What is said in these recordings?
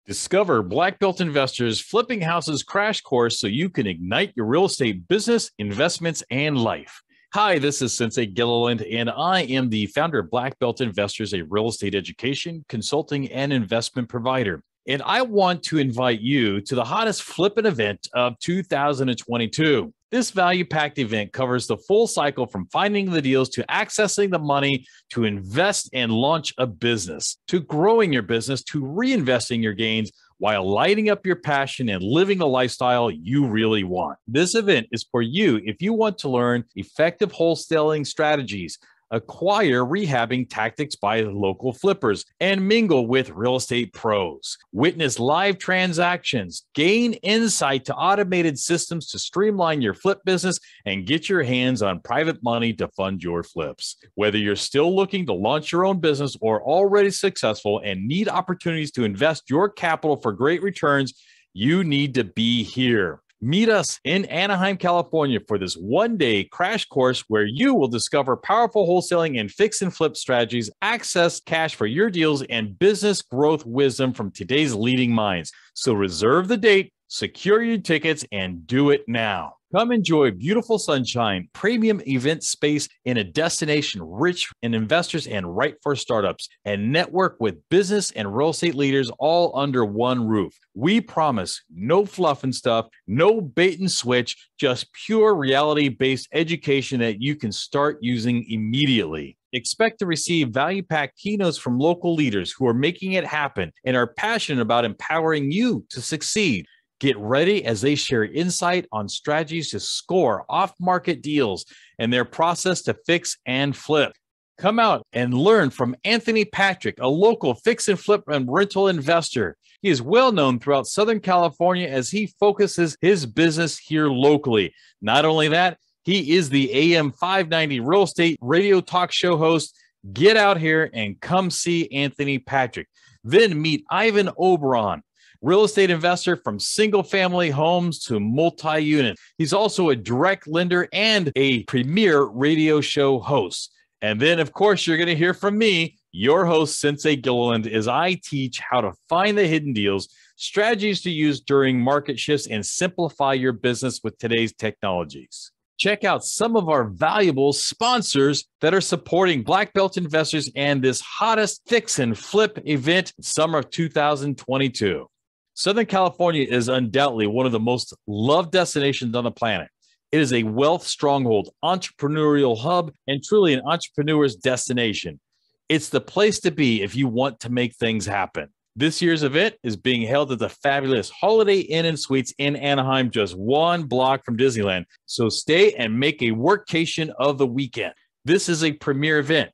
Discover Black Belt Investors Flipping Houses Crash Course so you can ignite your real estate business, investments, and life. Hi, this is Sensei Gilliland, and I am the founder of Black Belt Investors, a real estate education, consulting, and investment provider. And I want to invite you to the hottest flipping event of 2022. This value-packed event covers the full cycle from finding the deals to accessing the money to invest and launch a business, to growing your business, to reinvesting your gains while lighting up your passion and living the lifestyle you really want. This event is for you if you want to learn effective wholesaling strategies, acquire rehabbing tactics by local flippers, and mingle with real estate pros. Witness live transactions, gain insight to automated systems to streamline your flip business, and get your hands on private money to fund your flips. Whether you're still looking to launch your own business or already successful and need opportunities to invest your capital for great returns, you need to be here. Meet us in Anaheim, California for this one-day crash course where you will discover powerful wholesaling and fix and flip strategies, access cash for your deals, and business growth wisdom from today's leading minds. So reserve the date, secure your tickets, and do it now. Come enjoy beautiful sunshine, premium event space in a destination rich in investors and right for startups, and network with business and real estate leaders all under one roof. We promise no fluff and stuff, no bait and switch, just pure reality-based education that you can start using immediately. Expect to receive value-packed keynotes from local leaders who are making it happen and are passionate about empowering you to succeed. Get ready as they share insight on strategies to score off-market deals and their process to fix and flip. Come out and learn from Anthony Patrick, a local fix and flip and rental investor. He is well known throughout Southern California as he focuses his business here locally. Not only that, he is the AM 590 real estate radio talk show host. Get out here and come see Anthony Patrick. Then meet Ivan Oberon, real estate investor from single-family homes to multi-unit. He's also a direct lender and a premier radio show host. And then, of course, you're going to hear from me, your host, Sensei Gilliland, as I teach how to find the hidden deals, strategies to use during market shifts, and simplify your business with today's technologies. Check out some of our valuable sponsors that are supporting Black Belt Investors and this hottest fix and flip event in summer of 2022. Southern California is undoubtedly one of the most loved destinations on the planet. It is a wealth stronghold, entrepreneurial hub, and truly an entrepreneur's destination. It's the place to be if you want to make things happen. This year's event is being held at the fabulous Holiday Inn and Suites in Anaheim, just one block from Disneyland. So stay and make a workcation of the weekend. This is a premier event,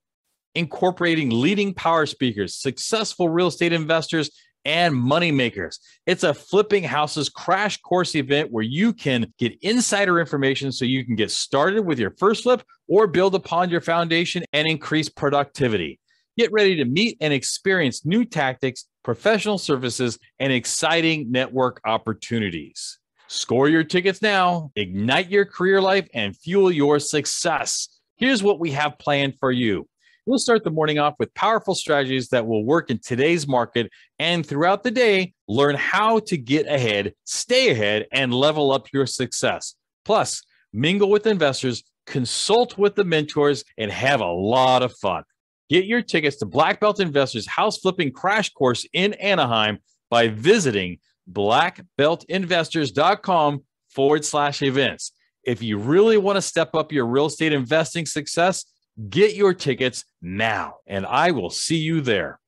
incorporating leading power speakers, successful real estate investors, and money makers. It's a flipping houses crash course event where you can get insider information so you can get started with your first flip or build upon your foundation and increase productivity. Get ready to meet and experience new tactics, professional services, and exciting network opportunities. Score your tickets now, ignite your career life, and fuel your success. Here's what we have planned for you. We'll start the morning off with powerful strategies that will work in today's market, and throughout the day, learn how to get ahead, stay ahead, and level up your success. Plus, mingle with investors, consult with the mentors, and have a lot of fun. Get your tickets to Black Belt Investors House Flipping Crash Course in Anaheim by visiting blackbeltinvestors.com/events. If you really want to step up your real estate investing success, get your tickets now, and I will see you there.